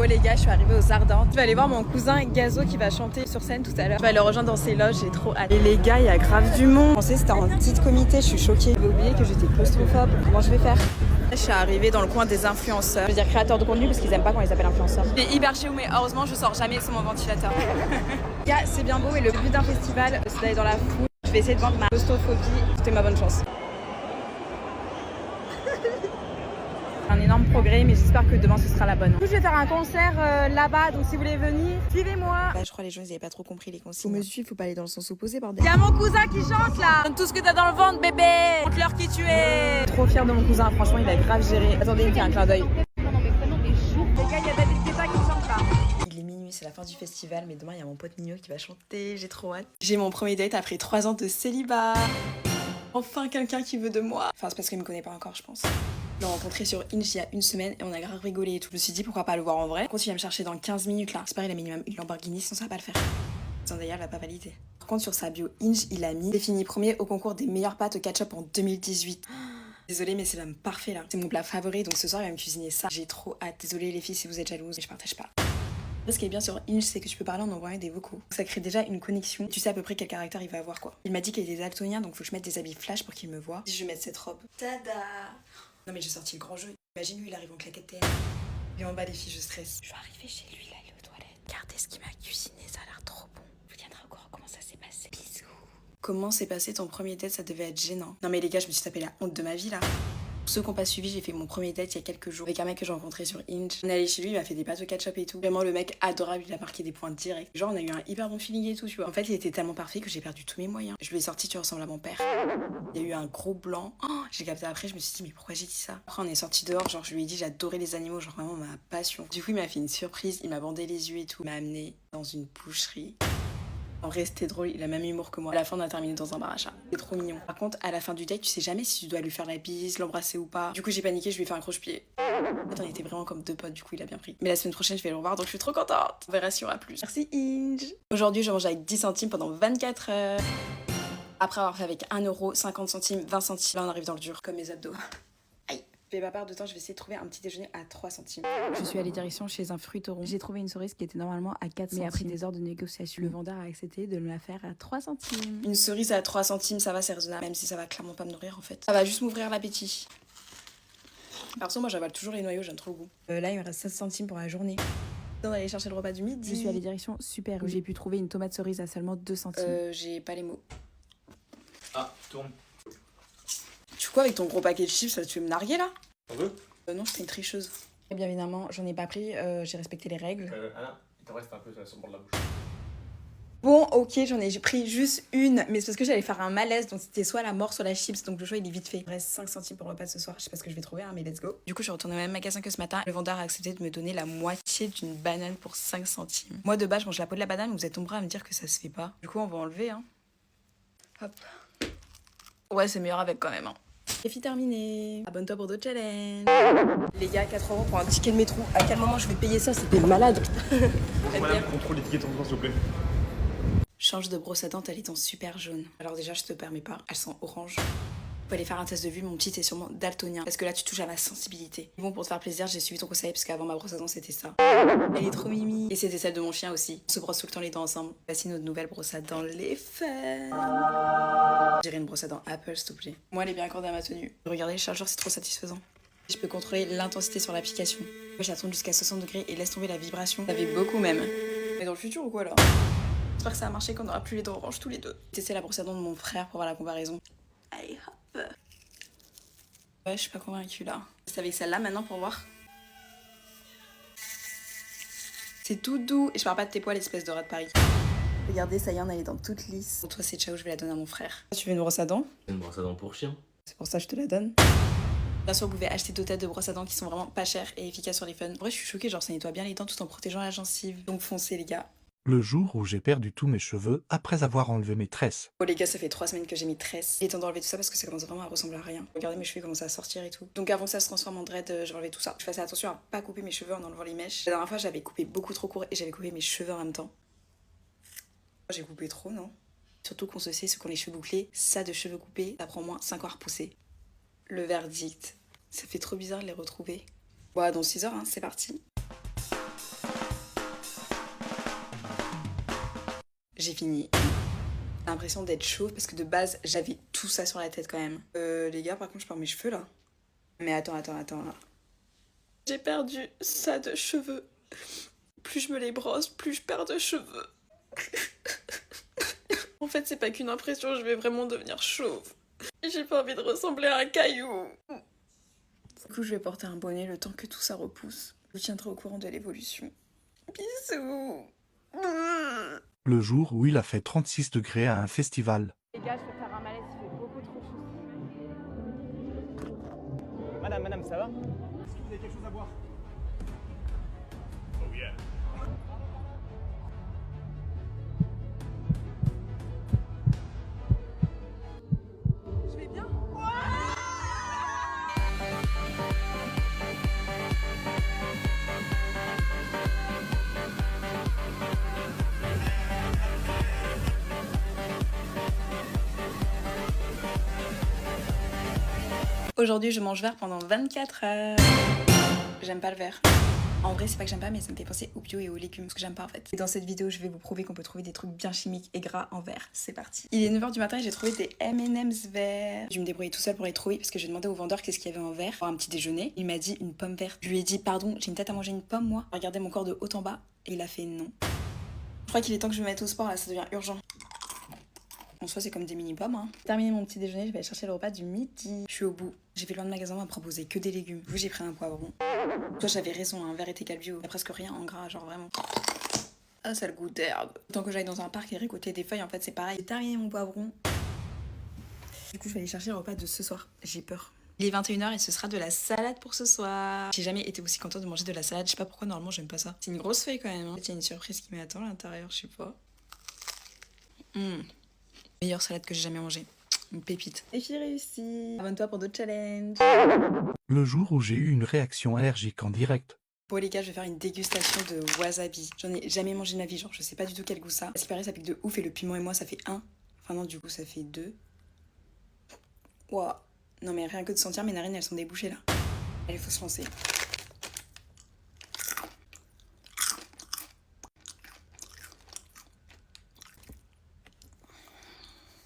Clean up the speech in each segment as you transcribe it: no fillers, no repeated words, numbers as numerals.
Oh les gars, je suis arrivée aux Ardentes. Je vais aller voir mon cousin Gazo qui va chanter sur scène tout à l'heure. Je vais le rejoindre dans ses loges, j'ai trop hâte. Et les gars, il y a grave du monde. Je pensais que c'était en petit comité, je suis choquée. J'avais oublié que j'étais claustrophobe. Comment je vais faire? Je suis arrivée dans le coin des influenceurs. Je veux dire créateurs de contenu parce qu'ils aiment pas quand ils appellent influenceurs. C'est hyper chiant, mais heureusement je sors jamais sous mon ventilateur. Les gars, c'est bien beau et le but d'un festival, c'est d'aller dans la foule. Je vais essayer de vendre ma claustrophobie. C'était ma bonne chance. Un énorme progrès, mais j'espère que demain ce sera la bonne. Du coup, je vais faire un concert là-bas, donc si vous voulez venir, suivez-moi. Là, je crois que les gens ils avaient pas trop compris les consignes. Faut me suivre, faut pas aller dans le sens opposé, bordel. Y'a mon cousin qui chante là. Donne tout ce que t'as dans le ventre, bébé. Montre-leur qui tu es. Trop fière de mon cousin, franchement, il a grave géré. Attendez, il me fait un clin d'œil. Les gars, il y a David Guetta qui chante là. Il est minuit, c'est la fin du festival, mais demain il y a mon pote Nino qui va chanter. J'ai trop hâte. J'ai mon premier date après 3 ans de célibat. Enfin, quelqu'un qui veut de moi. Enfin, c'est parce qu'il me connaît pas encore, je pense. Je l'ai rencontré sur Inch il y a 1 semaine et on a grave rigolé et tout. Je me suis dit pourquoi pas le voir en vrai. Par contre, il va me chercher dans 15 minutes là. J'espère qu'il a minimum une Lamborghini, sinon ça va pas le faire. Zendaya va pas valider. Par contre, sur sa bio Inch, il a mis défini premier au concours des meilleures pâtes au ketchup en 2018. Désolée, mais c'est l'homme parfait là. C'est mon plat favori, donc ce soir il va me cuisiner ça. J'ai trop hâte. Désolée les filles si vous êtes jalouses, mais je partage pas. Ce qui est bien sur Inch, c'est que tu peux parler en envoyant des vocaux. Ça crée déjà une connexion. Tu sais à peu près quel caractère il va avoir quoi. Il m'a dit qu'il était daltonien, donc faut que je mette des habits flash pour qu'il me voie. Si je vais mettre cette robe. Tada! Non mais j'ai sorti le grand jeu. Imagine lui, il arrive en claquette TN. Il est en bas les filles, je stresse. Je suis arrivée chez lui, là, il est aux toilettes. Regardez ce qu'il m'a cuisiné, ça a l'air trop bon. Je vous tiendrai au courant comment ça s'est passé. Bisous. Comment s'est passé ton premier date? Ça devait être gênant. Non mais les gars, je me suis tapé la honte de ma vie là. Pour ceux qui n'ont pas suivi, j'ai fait mon premier date il y a quelques jours avec un mec que j'ai rencontré sur Inch. On est allé chez lui, il m'a fait des pâtes au ketchup et tout. Vraiment le mec adorable, il a marqué des points directs. Genre on a eu un hyper bon feeling et tout, tu vois. En fait, il était tellement parfait que j'ai perdu tous mes moyens. Je lui ai sorti, tu ressembles à mon père. Il y a eu un gros blanc. Oh, j'ai capté après, je me suis dit mais pourquoi j'ai dit ça? Après on est sorti dehors, genre je lui ai dit j'adorais les animaux, genre vraiment ma passion. Du coup il m'a fait une surprise, il m'a bandé les yeux et tout. Il m'a amené dans une boucherie. En vrai, c'était drôle, il a même humour que moi. À la fin, on a terminé dans un bar à chat. C'est trop mignon. Par contre, à la fin du date, tu sais jamais si tu dois lui faire la bise, l'embrasser ou pas. Du coup, j'ai paniqué, je lui ai fait un croche-pied. En fait, on était vraiment comme deux potes, du coup, il a bien pris. Mais la semaine prochaine, je vais le revoir, donc je suis trop contente. On verra si on aura plus. Merci, Inge. Aujourd'hui, je mange avec 10 centimes pendant 24 heures. Après avoir fait avec 1 euro, 50 centimes, 20 centimes, là, on arrive dans le dur, comme mes abdos. Je vais pas perdre de temps, je vais essayer de trouver un petit déjeuner à 3 centimes. Je suis allée direction chez un fruiteron. J'ai trouvé une cerise qui était normalement à 4 centimes. Mais après des heures de négociation, le vendeur a accepté de me la faire à 3 centimes. Une cerise à 3 centimes, ça va, c'est raisonnable. Même si ça va clairement pas me nourrir en fait. Ça va juste m'ouvrir l'appétit. Perso, moi j'avale toujours les noyaux, j'aime trop le goût. Là, il me reste 7 centimes pour la journée. On va aller chercher le repas du midi. Je suis allée direction Super où j'ai pu trouver une tomate cerise à seulement 2 centimes. J'ai pas les mots. Ah, tourne. Tu fais quoi avec ton gros paquet de chips? Tu veux me narguer là? T'en veux? Non, j'étais une tricheuse. Et bien évidemment, j'en ai pas pris, j'ai respecté les règles. Anna, il t'en reste un peu sur le bord de la bouche. Bon, ok, j'ai pris juste une, mais c'est parce que j'allais faire un malaise, donc c'était soit la mort, soit la chips, donc le choix il est vite fait. Il me reste 5 centimes pour le repas de ce soir, je sais pas ce que je vais trouver, hein, mais let's go. Du coup, je suis retournée au même magasin que ce matin. Le vendeur a accepté de me donner la moitié d'une banane pour 5 centimes. Moi, de base, je mange la peau de la banane, vous êtes nombreux à me dire que ça se fait pas. Du coup, on va enlever, hein. Hop. Ouais, c'est meilleur avec quand même, hein. Défi terminé. Abonne-toi pour d'autres challenges. Les gars, 4 euros pour un ticket de métro. À quel moment je vais payer ça? C'était malade. Madame, contrôle les tickets de transport, s'il vous plaît. Change de brosse à dents, elle est en super jaune. Alors déjà, je te permets pas. Elle sent orange. Faut aller faire un test de vue, mon petit est sûrement daltonien. Parce que là, tu touches à ma sensibilité. Bon, pour te faire plaisir, j'ai suivi ton conseil, parce qu'avant ma brosse à dents, c'était ça. Elle est trop mimi. Et c'était celle de mon chien aussi. On se brosse tout le temps les dents ensemble. Voici notre nouvelle brosse à dents, les fans. J'irai une brosse à dents Apple, s'il te plaît. Moi, elle est bien accordée à ma tenue. Regardez, le chargeur, c'est trop satisfaisant. Je peux contrôler l'intensité sur l'application. Je la tourne jusqu'à 60 degrés et laisse tomber la vibration. Ça fait beaucoup même. Mais dans le futur ou quoi là? J'espère que ça a marché, qu'on aura plus les dents oranges tous les deux. Tester la brosse à dents de mon frère pour voir la comparaison. Allez, hop. Ouais, je suis pas convaincue là. C'est avec celle-là maintenant pour voir. C'est tout doux. Et je parle pas de tes poils, espèce de rat de Paris. Regardez, ça y est, on a les dents toutes lisses. Pour toi, c'est ciao, je vais la donner à mon frère. Tu veux une brosse à dents? C'est une brosse à dents pour chien. C'est pour ça que je te la donne. Bien sûr, vous pouvez acheter 2 têtes de brosse à dents qui sont vraiment pas chères et efficaces sur les fun. En vrai, je suis choquée, genre ça nettoie bien les dents tout en protégeant la gencive. Donc foncez les gars. Le jour où j'ai perdu tous mes cheveux après avoir enlevé mes tresses. Oh les gars, ça fait 3 semaines que j'ai mis tresse. Il est temps d'enlever tout ça parce que ça commence vraiment à ressembler à rien. Regardez mes cheveux commencent à sortir et tout. Donc avant que ça se transforme en dread, je vais enlever tout ça. Je faisais attention à pas couper mes cheveux en enlevant les mèches. La dernière fois, j'avais coupé beaucoup trop court et j'avais coupé mes cheveux en même temps. J'ai coupé trop, non? Surtout qu'on se sait, ceux qui ont les cheveux bouclés, ça de cheveux coupés, ça prend moins 5 heures à repousser. Le verdict. Ça fait trop bizarre de les retrouver. Bon, dans 6 heures, hein, c'est parti. J'ai fini. J'ai l'impression d'être chauve parce que de base, j'avais tout ça sur la tête quand même. Les gars, par contre, je perds mes cheveux là. Mais attends là. J'ai perdu ça de cheveux. Plus je me les brosse, plus je perds de cheveux. En fait, c'est pas qu'une impression, je vais vraiment devenir chauve. J'ai pas envie de ressembler à un caillou. Du coup, je vais porter un bonnet le temps que tout ça repousse. Je vous tiendrai au courant de l'évolution. Bisous. Le jour où il a fait 36 degrés à un festival. Les gars, je vais faire un malaise, il fait beaucoup trop chaud. Madame, ça va? Est-ce que vous avez quelque chose à boire? Oh yeah. Je vais bien. Aujourd'hui, je mange vert pendant 24 heures. J'aime pas le vert. En vrai, c'est pas que j'aime pas, mais ça me fait penser au bio et aux légumes, ce que j'aime pas en fait. Et dans cette vidéo, je vais vous prouver qu'on peut trouver des trucs bien chimiques et gras en vert. C'est parti. Il est 9h du matin et j'ai trouvé des M&M's verts. Je vais me débrouiller tout seul pour les trouver parce que j'ai demandé au vendeur qu'est-ce qu'il y avait en vert pour un petit déjeuner. Il m'a dit une pomme verte. Je lui ai dit pardon, j'ai une tête à manger une pomme moi. Regardez mon corps de haut en bas et il a fait non. Je crois qu'il est temps que je me mette au sport là, ça devient urgent. En soi, c'est comme des mini-pommes. Hein. Terminé mon petit déjeuner, je vais aller chercher le repas du midi. Je suis au bout. J'ai fait plein de magasins à me proposer que des légumes. Du coup, j'ai pris un poivron. Toi, j'avais raison, un vert égal bio. Il y a presque rien en gras, genre vraiment. Ah, ça a le goût d'herbe. Tant que j'aille dans un parc et récolter des feuilles, en fait, c'est pareil. J'ai terminé mon poivron. Du coup, je vais aller chercher le repas de ce soir. J'ai peur. Il est 21h et ce sera de la salade pour ce soir. J'ai jamais été aussi contente de manger de la salade. Je sais pas pourquoi, normalement, j'aime pas ça. C'est une grosse feuille quand même. Hein. Il y a une surprise qui m'attend à l'intérieur, je sais pas. Meilleure salade que j'ai jamais mangée. Une pépite. Et j'ai réussi. Abonne-toi pour d'autres challenges. Le jour où j'ai eu une réaction allergique en direct. Bon les gars, je vais faire une dégustation de wasabi. J'en ai jamais mangé de ma vie, genre je sais pas du tout quel goût ça. Ce qui paraît, ça pique de ouf et le piment et moi ça fait 1. Enfin non, du coup ça fait 2. Ouah. Non mais rien que de sentir mes narines, elles sont débouchées là. Allez, faut se lancer.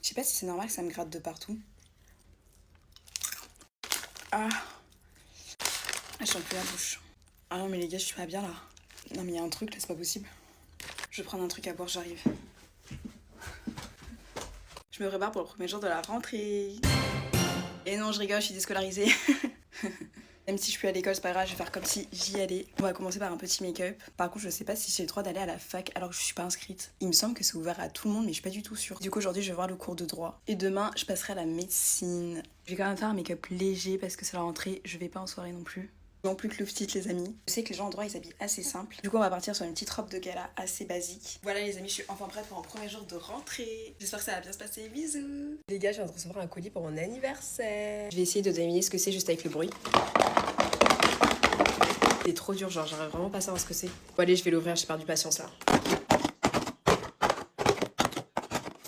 Je sais pas si c'est normal que ça me gratte de partout. Ah. Je sens plus la bouche. Ah non mais les gars, je suis pas bien là. Non mais il y a un truc là, c'est pas possible. Je vais prendre un truc à boire, j'arrive. Je me prépare pour le premier jour de la rentrée. Et non, je rigole, je suis déscolarisée. Même si je suis à l'école, c'est pas grave, je vais faire comme si j'y allais. On va commencer par un petit make-up. Par contre, je sais pas si j'ai le droit d'aller à la fac alors que je suis pas inscrite. Il me semble que c'est ouvert à tout le monde, mais je suis pas du tout sûre. Du coup, aujourd'hui, je vais voir le cours de droit. Et demain, je passerai à la médecine. Je vais quand même faire un make-up léger parce que c'est la rentrée, je vais pas en soirée non plus. Non plus que le petite les amis. Je sais que les gens en droit ils s'habillent assez simple. Du coup on va partir sur une petite robe de gala assez basique. Voilà les amis, je suis enfin prête pour un premier jour de rentrée. J'espère que ça va bien se passer, bisous. Les gars, je viens de recevoir un colis pour mon anniversaire. Je vais essayer de deviner ce que c'est juste avec le bruit. C'est trop dur, genre j'arrive vraiment pas à savoir ce que c'est. Bon allez, je vais l'ouvrir, j'ai perdu patience là.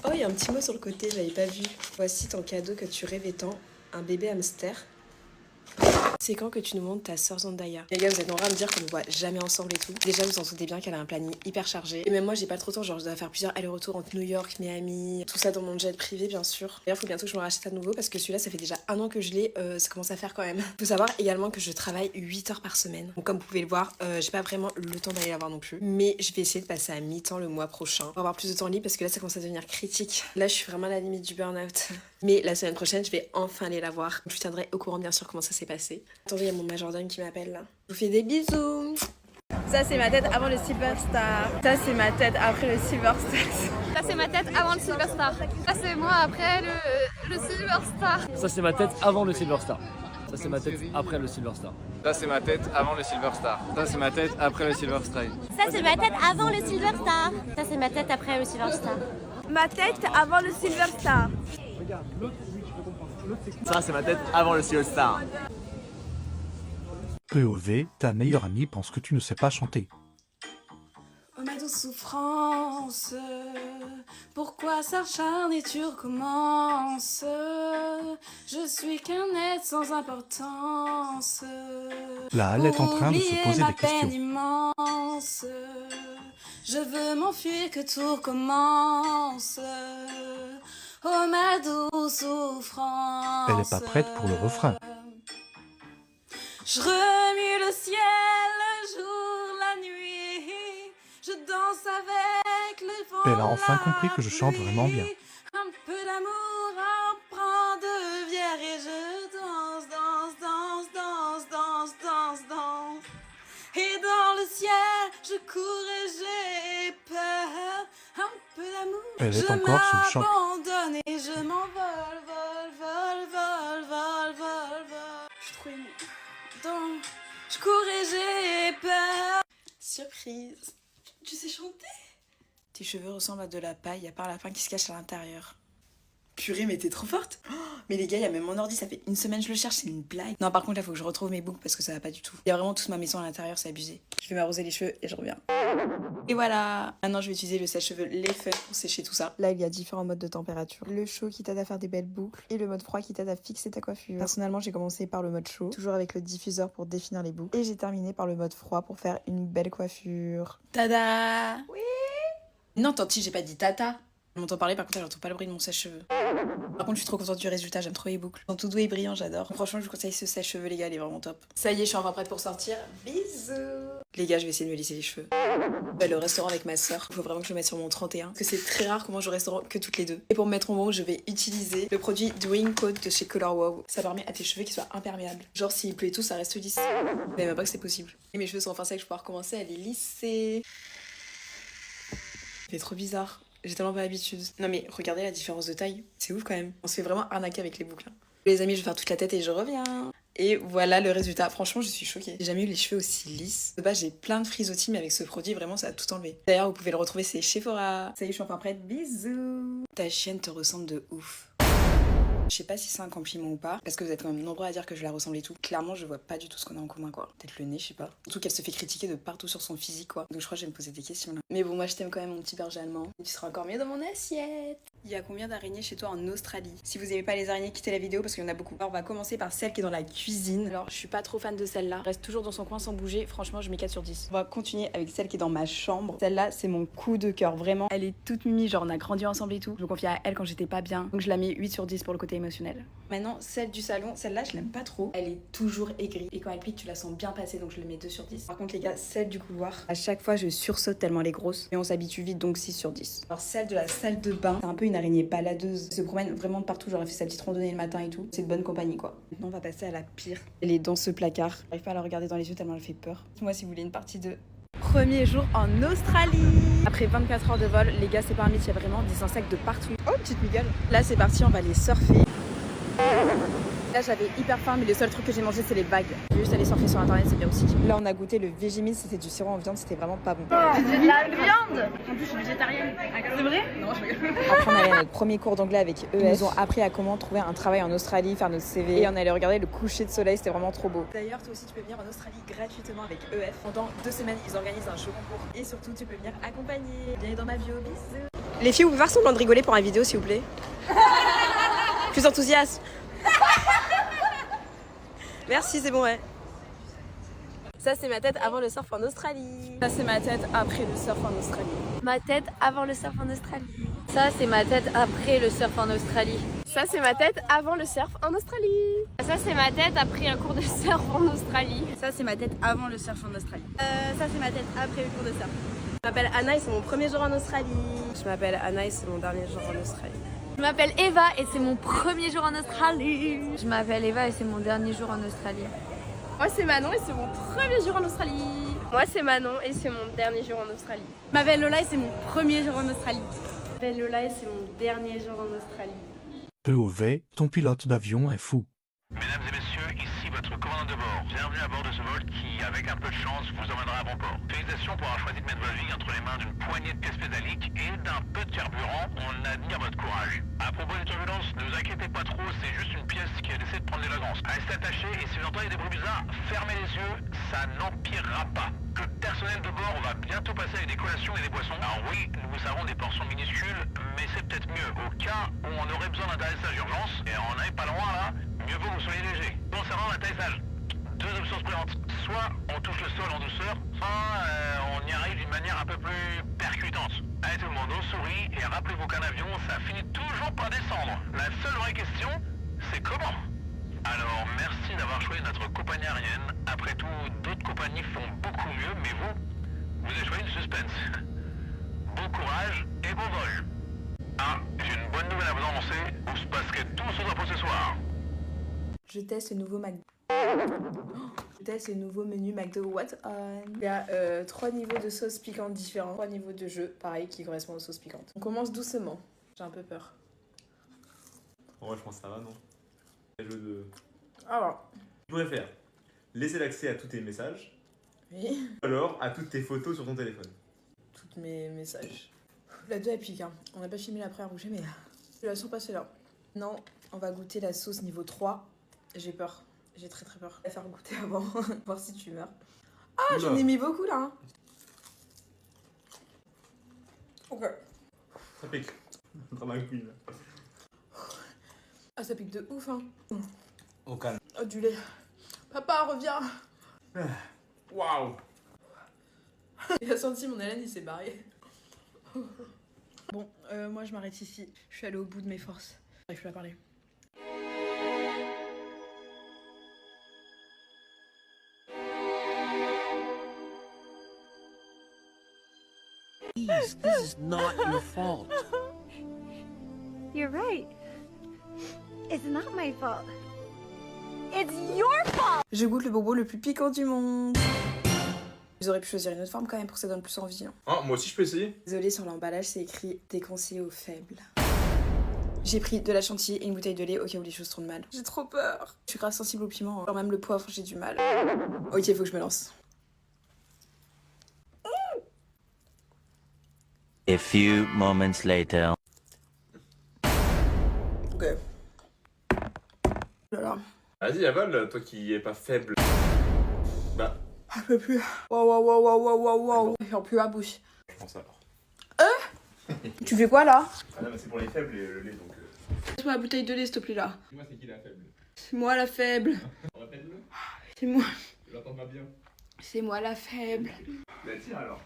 Oh, il y a un petit mot sur le côté, j'avais pas vu. Voici ton cadeau que tu rêvais tant, un bébé hamster. C'est quand que tu nous montres ta sœur Zendaya? Les gars, vous êtes en train de me dire qu'on ne voit jamais ensemble et tout. Déjà, vous en doutez bien qu'elle a un planning hyper chargé. Et même moi, j'ai pas trop de temps, genre je dois faire plusieurs allers-retours entre New York, Miami, tout ça dans mon jet privé, bien sûr. D'ailleurs, faut bientôt que je me rachète à nouveau parce que celui-là, ça fait déjà 1 an que je l'ai, ça commence à faire quand même. Faut savoir également que je travaille 8 heures par semaine. Donc, comme vous pouvez le voir, j'ai pas vraiment le temps d'aller la voir non plus. Mais je vais essayer de passer à mi-temps le mois prochain pour avoir plus de temps libre parce que là, ça commence à devenir critique. Là, je suis vraiment à la limite du burn-out. Mais la semaine prochaine, je vais enfin aller la voir. Je vous tiendrai au courant, bien sûr, comment ça s'est passé. Attendez, il y a mon majordome qui m'appelle là. Je vous fais des bisous. Ça, c'est ma tête avant le Silver Star. Ça, c'est ma tête après le Silver Star. Ça c'est ma tête avant le Silver Star. Ça c'est moi après le Silver Star. Ça c'est ma tête avant le Silver Star. Ça c'est ma tête après le Silver Star. Ça c'est ma tête avant le Silver Star. Ça c'est ma tête après le Silver Star. Ça c'est ma tête avant le Silver Star. Ça c'est ma tête après le Silver Star. Ma tête avant le Silver Star. Ça c'est ma tête avant le Silver Star. POV, ta meilleure amie pense que tu ne sais pas chanter. Oh ma douce souffrance, pourquoi s'acharne et tu recommences? Je suis qu'un être sans importance. Là, elle est en train de se poser des questions. Immense. Je veux m'enfuir, que tout recommence. Oh ma douce souffrance. Elle n'est pas prête pour le refrain. Je remue le ciel, le jour, la nuit. Je danse avec le vent. Elle a enfin compris que je chante vraiment bien. Un peu d'amour, un brin de bière et je danse, danse, danse, danse, danse, danse, danse. Et dans le ciel, je cours et j'ai peur. Un peu d'amour, Elle est je encore sous le choc. m'abandonne et je m'envole, vol, vol, vol, vol, vol, vol. Je suis trop émue. Donc, je cours et j'ai peur. Surprise. Tu sais chanter? Tes cheveux ressemblent à de la paille, à part la fin qui se cache à l'intérieur. Purée, mais t'es trop forte. Oh, mais les gars, il y a même mon ordi, ça fait une semaine que je le cherche, c'est une blague. Non, par contre, là, faut que je retrouve mes boucles parce que ça va pas du tout. Il y a vraiment toute ma maison à l'intérieur, c'est abusé. Je vais m'arroser les cheveux et je reviens. Et voilà. Maintenant, je vais utiliser le sèche-cheveux Les Fun pour sécher tout ça. Là, il y a différents modes de température. Le chaud qui t'aide à faire des belles boucles et le mode froid qui t'aide à fixer ta coiffure. Personnellement, j'ai commencé par le mode chaud, toujours avec le diffuseur pour définir les boucles. Et j'ai terminé par le mode froid pour faire une belle coiffure. Tada! Oui! Non, Tanti, j'ai pas dit tata. Je m'entends parler, par contre, j'entends pas le bruit de mon sèche-cheveux. Par contre, je suis trop contente du résultat, j'aime trop les boucles. Ils sont tout doux et brillants, j'adore. Franchement, je vous conseille ce sèche-cheveux, les gars, il est vraiment top. Ça y est, je suis enfin prête pour sortir. Bisous! Les gars, je vais essayer de me lisser les cheveux. Je vais aller au restaurant avec ma soeur. Il faut vraiment que je le mette sur mon 31. Parce que c'est très rare qu'on mange au restaurant que toutes les deux. Et pour me mettre en bon, je vais utiliser le produit Dream Coat de chez Color Wow. Ça permet à tes cheveux qu'ils soient imperméables. Genre, s'il pleut et tout, ça reste lisse. Mais même pas que c'est possible. Et mes cheveux sont enfin secs, je vais pouvoir commencer à les lisser. C'est trop bizarre. J'ai tellement pas l'habitude. Non mais regardez la différence de taille. C'est ouf quand même. On se fait vraiment arnaquer avec les boucles. Les amis, je vais faire toute la tête et je reviens. Et voilà le résultat. Franchement, je suis choquée. J'ai jamais eu les cheveux aussi lisses. De base, j'ai plein de frisottis, mais avec ce produit, vraiment, ça a tout enlevé. D'ailleurs, vous pouvez le retrouver, c'est chez Sephora. Ça y est, je suis enfin prête. Bisous. Ta chienne te ressemble de ouf. Je sais pas si c'est un compliment ou pas, parce que vous êtes quand même nombreux à dire que je la ressemble et tout. Clairement, je vois pas du tout ce qu'on a en commun, quoi. Peut-être le nez, je sais pas. Surtout qu'elle se fait critiquer de partout sur son physique, quoi. Donc je crois que je vais me poser des questions là. Mais bon, moi je t'aime quand même, mon petit berger allemand. Tu seras encore mieux dans mon assiette. Il y a combien d'araignées chez toi en Australie? Si vous aimez pas les araignées, quittez la vidéo parce qu'il y en a beaucoup. Alors on va commencer par celle qui est dans la cuisine. Alors je suis pas trop fan de celle-là. Reste toujours dans son coin sans bouger. Franchement, je mets 4 sur 10. On va continuer avec celle qui est dans ma chambre. Celle-là, c'est mon coup de cœur, vraiment. Elle est toute mimi, genre on a grandi ensemble et tout. Je me confie à elle quand j'étais pas bien. Donc je la mets 8 sur 10 pour le côté émotionnel. Maintenant, celle du salon, celle-là, je l'aime pas trop. Elle est toujours aigrie. Et quand elle pique, tu la sens bien passer, donc je le mets 2 sur 10. Par contre, les gars, celle du couloir, à chaque fois, je sursaute tellement elle est grosse. Et on s'habitue vite, donc 6 sur 10. Alors, celle de la salle de bain, c'est un peu une araignée baladeuse. Elle se promène vraiment de partout, genre elle fait sa petite randonnée le matin et tout. C'est de bonne compagnie, quoi. Maintenant, on va passer à la pire. Elle est dans ce placard. J'arrive pas à la regarder dans les yeux tellement elle fait peur. Moi, si vous voulez une partie de premier jour en Australie. Après 24 heures de vol, les gars, c'est pas un mythe, il y a vraiment des insectes de partout. Oh, petite migale. Là, c'est parti, on va les surfer. Là j'avais hyper faim, mais le seul truc que j'ai mangé c'est les vagues. J'ai juste allé surfer sur internet, c'est bien aussi. Là on a goûté le Vegemil, c'était du sirop en viande, c'était vraiment pas bon. C'est de la viande. En plus je suis végétarienne. C'est vrai? Non, je rigole. Après on allait à notre premier cours d'anglais avec EF. Ils nous ont appris à comment trouver un travail en Australie, faire notre CV. Et on allait regarder le coucher de soleil, c'était vraiment trop beau. D'ailleurs toi aussi tu peux venir en Australie gratuitement avec EF. Pendant 2 semaines ils organisent un show concours. Et surtout tu peux venir accompagner. Bienvenue dans ma bio, bisous. Les filles, vous pouvez faire semblant de rigoler pour une vidéo s'il vous plaît. Plus enthousiaste. Merci, c'est bon, ouais. Ça, c'est ma tête avant le surf en Australie. Ça, c'est ma tête après le surf en Australie. Ma tête avant le surf en Australie. Ça, c'est ma tête après le surf en Australie. Ça c'est ma tête avant le surf en Australie. Ça, c'est ma tête après un cours de surf en Australie. Ça, c'est ma tête avant le surf en Australie. Ça c'est ma tête après le cours de surf. Je m'appelle Anna et c'est mon premier jour en Australie. Je m'appelle Anna et c'est mon dernier jour en Australie. Je m'appelle Eva et c'est mon premier jour en Australie. Je m'appelle Eva et c'est mon dernier jour en Australie. Moi c'est Manon et c'est mon premier jour en Australie. Moi c'est Manon et c'est mon dernier jour en Australie. Je m'appelle Lola et c'est mon premier jour en Australie. Je m'appelle Lola et c'est mon dernier jour en Australie. POV, ton pilote d'avion est fou. Mesdames et messieurs, ici votre commandant de bord. Bienvenue à bord de ce vol qui, avec un peu de chance, vous emmènera à bon port. Félicitations pour avoir choisi de mettre votre vie entre les mains d'une poignée de pièces pédaliques et d'un peu de carburant. On admire votre courage. À propos des turbulences, ne vous inquiétez pas trop, c'est juste une pièce qui a décidé de prendre des vacances. Restez attachés et si vous entendez des bruits bizarres, fermez les yeux, ça n'empirera pas. Le personnel de bord va bientôt passer avec des collations et des boissons. Alors oui, nous vous savons des portions minuscules, mais c'est peut-être mieux. Au cas où on aurait besoin d'atterrissage d'urgence, et on n'est pas loin là, mieux vaut que vous soyez léger. Concernant l'atterrissage, 2 options se présentent. Soit on touche le sol en douceur, soit on y arrive d'une manière un peu plus qu'aucun avion, ça finit toujours par descendre. La seule vraie question, c'est comment? Alors, merci d'avoir choisi notre compagnie aérienne. Après tout, d'autres compagnies font beaucoup mieux, mais vous avez choisi le suspense. Bon courage et bon vol. Ah, j'ai une bonne nouvelle à vous annoncer. Vous se passerez tous au drapeau ce soir. Je teste le nouveau McDo. Je teste le nouveau menu McDo What On. Il y a 3 niveaux de sauce piquante différents. 3 niveaux de jeu, pareil, qui correspondent aux sauces piquantes. On commence doucement. J'ai un peu peur. En vrai, je pense que ça va, non? Le jeu de... Alors. Tu pourrais faire laisser l'accès à tous tes messages. Oui. Alors à toutes tes photos sur ton téléphone. Tous mes messages. La 2 elle pique, hein. On n'a pas filmé l'après à rouger, mais je la sens passer là. Non, on va goûter la sauce niveau 3. J'ai peur. J'ai très très peur. On va faire goûter avant, voir si tu meurs. Ah, j'en ai mis beaucoup là. Hein. Ok. Ça pique. Drama queen. Ah, ça pique de ouf, hein. Au calme. Oh, du lait. Papa, reviens. Waouh. Il a senti mon haleine, il s'est barré. Bon, moi je m'arrête ici. Je suis allée au bout de mes forces. J'arrive plus à parler. Please, this is not your fault. You're right. It's not my fault. It's your fault. Je goûte le bobo le plus piquant du monde. Vous auriez pu choisir une autre forme quand même pour que ça donne plus envie. Hein. Ah, moi aussi je peux essayer. Désolée, sur l'emballage c'est écrit déconseillé aux faibles. J'ai pris de la chantilly et une bouteille de lait au cas où les choses tournent mal. J'ai trop peur. Je suis grave sensible au piment. Alors même le poivre, j'ai du mal. Ok, faut que je me lance. A few moments later. Ok. Voilà. Vas-y, avale, toi qui es pas faible. Bah. Je peux plus. Waouh. J'en plus la bouche. Je pense alors. Tu fais quoi là? Ah non, mais c'est pour les faibles et le lait donc. Laisse-moi la bouteille de lait s'il te plaît là. Dis-moi, c'est qui la faible? C'est moi la faible. Répète-le. C'est moi. Je l'entends pas bien. C'est moi la faible. Bah tiens alors.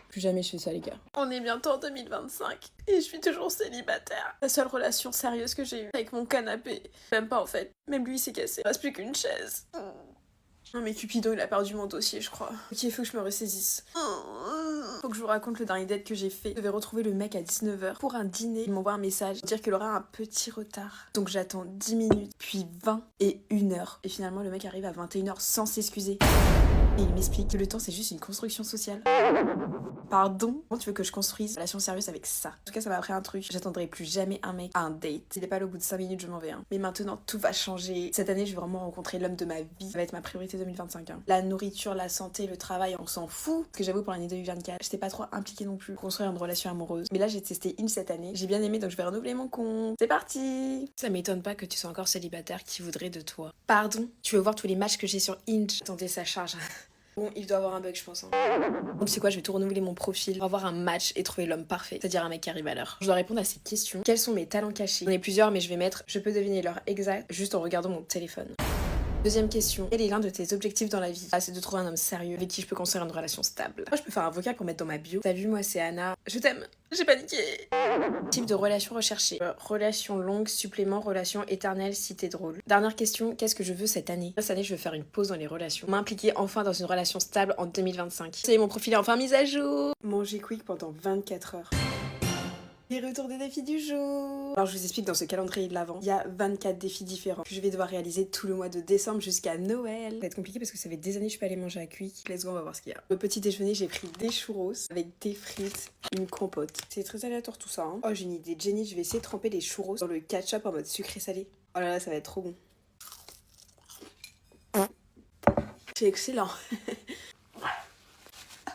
Plus jamais je fais ça les gars. On est bientôt en 2025 et je suis toujours célibataire. La seule relation sérieuse que j'ai eue avec mon canapé. Même pas en fait. Même lui il s'est cassé. Il reste plus qu'une chaise. Non mais Cupidon il a perdu mon dossier je crois. Ok, il faut que je me ressaisisse. Faut que je vous raconte le dernier date que j'ai fait. Je devais retrouver le mec à 19h pour un dîner. Il m'envoie un message dire qu'il aura un petit retard. Donc j'attends 10 minutes, puis 20 et 1 heure. Et finalement le mec arrive à 21h sans s'excuser. Et il m'explique que le temps c'est juste une construction sociale. Pardon? Comment tu veux que je construise une relation sérieuse avec ça? En tout cas ça m'a appris un truc. J'attendrai plus jamais un mec à un date. S'il est pas là au bout de 5 minutes je m'en vais. Hein. Mais maintenant tout va changer. Cette année je vais vraiment rencontrer l'homme de ma vie. Ça va être ma priorité 2025. Hein. La nourriture, la santé, le travail, on s'en fout. Parce que j'avoue pour l'année 2024 j'étais pas trop impliquée non plus. Construire une relation amoureuse. Mais là j'ai testé une cette année. J'ai bien aimé donc je vais renouveler mon compte. C'est parti! Ça m'étonne pas que tu sois encore célibataire qui voudrait de toi. Pardon? Tu veux voir tous les matchs que j'ai sur Hinge? Attendez ça charge. Bon, il doit avoir un bug, je pense. Hein. Donc, c'est quoi? Je vais tout renouveler mon profil pour avoir un match et trouver l'homme parfait, c'est-à-dire un mec qui arrive à l'heure. Je dois répondre à ces questions. Quels sont mes talents cachés? J'en ai plusieurs, mais je vais mettre je peux deviner l'heure exacte juste en regardant mon téléphone. Deuxième question, quel est l'un de tes objectifs dans la vie? Ah, c'est de trouver un homme sérieux avec qui je peux construire une relation stable. Moi, je peux faire un vocal pour mettre dans ma bio. Salut, moi c'est Anna. Je t'aime. J'ai paniqué. Type de relation recherchée. Relation longue, supplément, relation éternelle si t'es drôle. Dernière question, qu'est-ce que je veux cette année? Cette année, je veux faire une pause dans les relations. M'impliquer enfin dans une relation stable en 2025. C'est mon profil est enfin mis à jour. Manger quick pendant 24 heures. Les retours des défis du jour. Alors je vous explique, dans ce calendrier de l'Avent, il y a 24 défis différents que je vais devoir réaliser tout le mois de décembre jusqu'à Noël. Ça va être compliqué parce que ça fait des années que je suis pas allée manger à Quick. Let's go, on va voir ce qu'il y a. Au petit déjeuner, j'ai pris des churros avec des frites, une compote. C'est très aléatoire tout ça. Hein. Oh, j'ai une idée. Jenny, je vais essayer de tremper les churros dans le ketchup en mode sucré salé. Oh là là, ça va être trop bon. C'est excellent.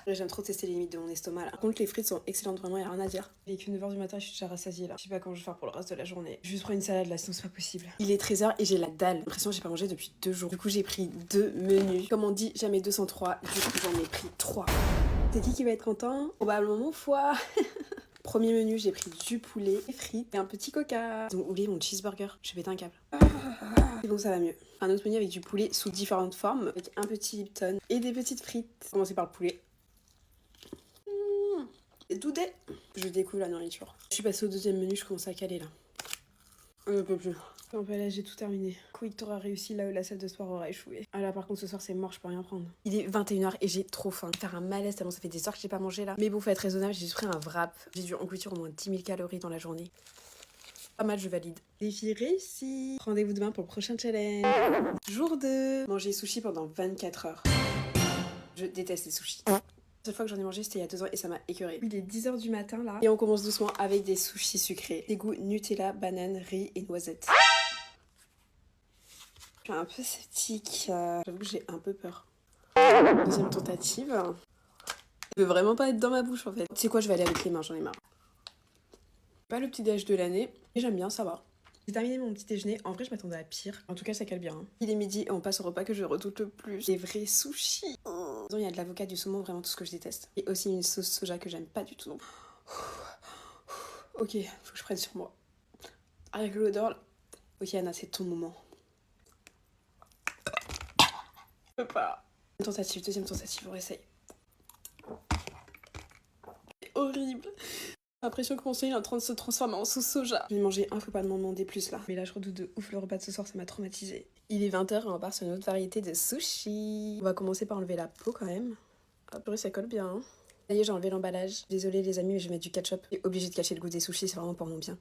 J'aime trop tester les limites de mon estomac là. Par contre les frites sont excellentes, vraiment y'a rien à dire. Il est que 9h du matin, je suis déjà rassasiée là. Je sais pas comment je vais faire pour le reste de la journée. Juste prendre une salade là, sinon c'est pas possible. Il est 13h et j'ai la dalle. J'ai l'impression que j'ai pas mangé depuis 2 jours. Du coup j'ai pris 2 menus. Comme on dit, jamais 203. Du coup j'en ai pris 3. C'est qui va être content? Probablement mon foie. Premier menu, j'ai pris du poulet, des frites et un petit coca. Ils ont oublié mon cheeseburger. Je vais péter un câble. Et donc ça va mieux. Un autre menu avec du poulet sous différentes formes, avec un petit Lipton et des petites frites. Commencer par le poulet. C'est tout dé. Je découvre la nourriture. Je suis passée au deuxième menu, je commence à caler là. Je peux plus. Enfin, là, j'ai tout terminé. Quick aura réussi là où la salle de sport aura échoué. Ah là, par contre, ce soir, c'est mort, je peux rien prendre. Il est 21h et j'ai trop faim. Je vais faire un malaise tellement ça fait des heures que j'ai pas mangé là. Mais bon, faut être raisonnable, j'ai juste pris un wrap. J'ai dû engloutir au moins 10 000 calories dans la journée. Pas mal, je valide. Défi réussi. Rendez-vous demain pour le prochain challenge. Jour 2. Manger sushi pendant 24 heures. Je déteste les sushis. La seule fois que j'en ai mangé, c'était il y a 2 ans et ça m'a écœuré. Il est 10h du matin là. Et on commence doucement avec des sushis sucrés. Des goûts Nutella, banane, riz et noisettes. Je suis un peu sceptique. J'avoue que j'ai un peu peur. Deuxième tentative. Je veux vraiment pas être dans ma bouche en fait. Tu sais quoi, je vais aller avec les mains, j'en ai marre. Pas le petit déj de l'année, mais j'aime bien, ça va. J'ai terminé mon petit déjeuner, en vrai je m'attendais à pire. En tout cas ça cale bien. Hein. Il est midi et on passe au repas que je redoute le plus. Des vrais sushis. Il y a de l'avocat, du saumon, vraiment tout ce que je déteste. Et aussi une sauce soja que j'aime pas du tout non plus. Ok, faut que je prenne sur moi. Avec l'odeur là. Ok Anna, c'est ton moment. Je peux pas. Deuxième tentative, on réessaye. C'est horrible. J'ai l'impression que mon sein est en train de se transformer en sauce soja. Je vais manger un, faut pas m'en demander plus là. Mais là je redoute de ouf le repas de ce soir, ça m'a traumatisée. Il est 20h et on part sur une autre variété de sushi. On va commencer par enlever la peau quand même. Hop, ça colle bien. Hein. Ça y est, j'ai enlevé l'emballage. Désolée les amis, mais je vais mettre du ketchup. Je suis obligée de cacher le goût des sushis, c'est vraiment pour mon bien.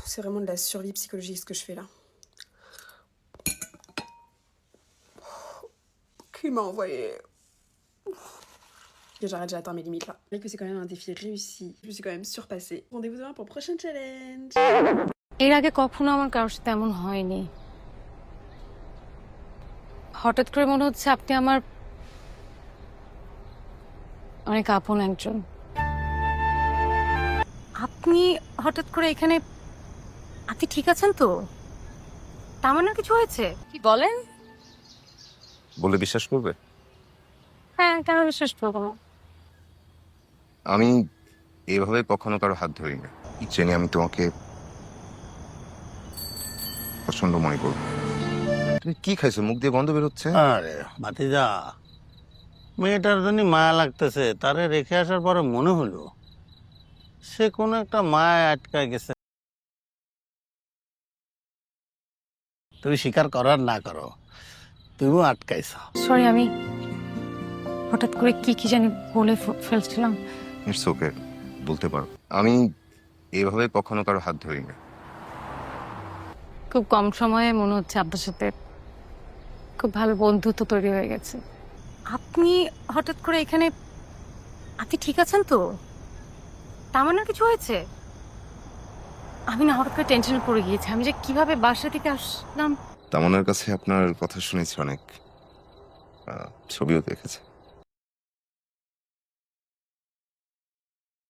C'est vraiment de la survie psychologique ce que je fais là. Qui m'a envoyé? J'arrête, j'ai atteint mes limites là. Je sais que c'est quand même un défi réussi. Je me suis quand même surpassée. Rendez-vous demain pour le prochain challenge. এর আগে কখনো আমার কারোর সাথে এমন হয়নি। হঠাৎ করে মনে হচ্ছে আপনি আমার অনেক আপন একজন। আপনি হঠাৎ করে এখানে, আপনি ঠিক আছেন তো? তার মানে কিছু হয়েছে? কি বলেন? বলে বিশ্বাস করবে? হ্যাঁ, কেন বিশ্বাস করবো না? আমি এভাবে কখনো কারো হাত ধরি না। জেনে আমি তোমাকে পছন্দ মনে করব। তুমি কি খাইছো? মুখ দিয়ে গন্ধ বের হচ্ছে। আরে ভাতিজা, মেয়েটার জন্য মায়া লাগতেছে, তারে রেখে আসার পরে মনে হলো সে কোনো একটা মায়া আটকা গেছে। তুমি স্বীকার করার না করো, তুমিও আটকাইছ। সরি, আমি হঠাৎ করে কি জানি বলে ফেলছিলাম। ইটস ওকে, বলতে পারো। আমি এভাবে কখনো কারো হাত ধরি না। খুব কম সময়ে মনে হচ্ছে আপনার সাথে খুব ভালো বন্ধুত্ব তৈরি হয়ে গেছে। আপনি হঠাৎ করে এখানে, আপনি ঠিক আছেন তো? তার মানে কিছু হয়েছে? আমি না হঠাৎ করে টেনশনে পড়ে গিয়েছি, আমি যে কিভাবে বাসা থেকে আসলাম। তামান্নার কাছে আপনার কথা শুনেছি অনেক, ছবিও দেখেছি।